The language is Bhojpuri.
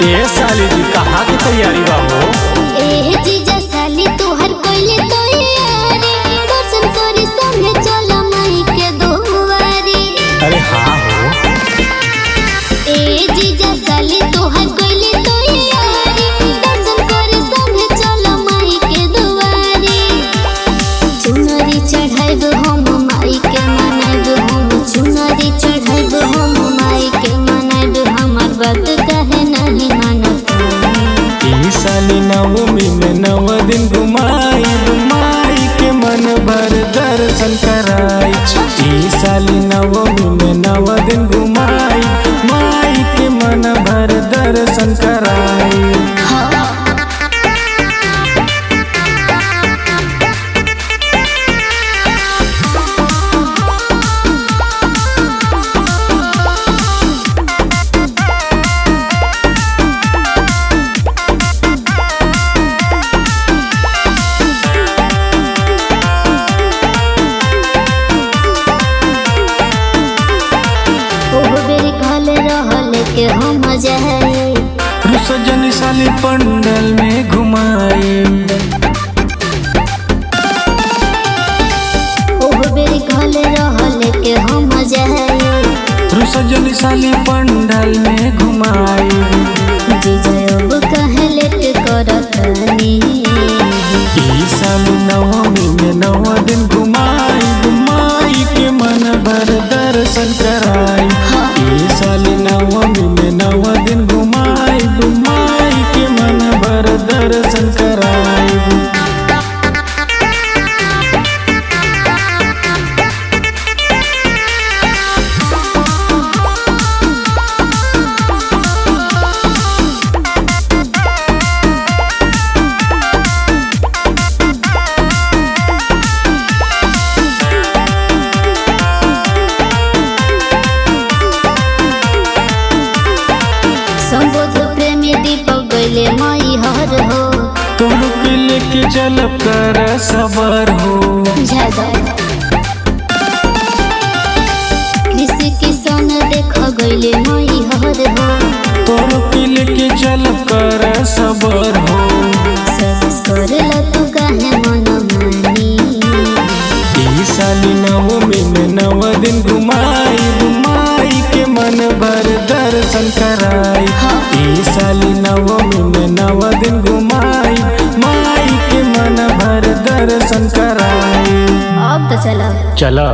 ए साली जी कहाँ की तैयारी बा हो? ए जीजा साली तोहर कोइले तैयारी दर्शन करे संगे चल माई के दुआरी। अरे हाँ हो। ए जीजा साली तोहर कोइले तैयारी दर्शन करे संगे चल माई के दुआरी। चुनरी चढ़ाइब हम माई के मनाइब हम चुनरी चढ़ाइब हम माई के मनाइब हमर बात कहे नहीं मानत। ई साली नवमी में 9 दिन घुमाई माई के मन भर दर्शन कराई। ई साली नवमी में 9 दिन घुमाई माई के मन भर दर्शन कराई। के हम जाए रुसजनी साली पंडल में घुमाए। ओह बेरी घले रहल के हम जाए रुसजनी साली पंडल में घुमाए। जीजा अब कहे लेट करतनी। ई साली नवमी में 9 दिन घुमाई माई के मन भर दर्शन कराई। ई साली नवमी में 9 दिन घुमाई माई के मन भर दर्शन कराई। संबोध प्रेमी दीपक गइले माई हर हो तुम के लेके चल कर सबर हो। ज्यादा कृषि किसान देख गइले माई हर हो तुम के लेके चल कर सबर हो। सर्विस करेला तू काहे मन मानी। ई साली नवमी में 9 दिन घुमाई माई के मन भर दर्शन कराई। ई साली नवमी में 9 दिन घुमाई माई के मन भर दर्शन कराई। अब तो चला चला।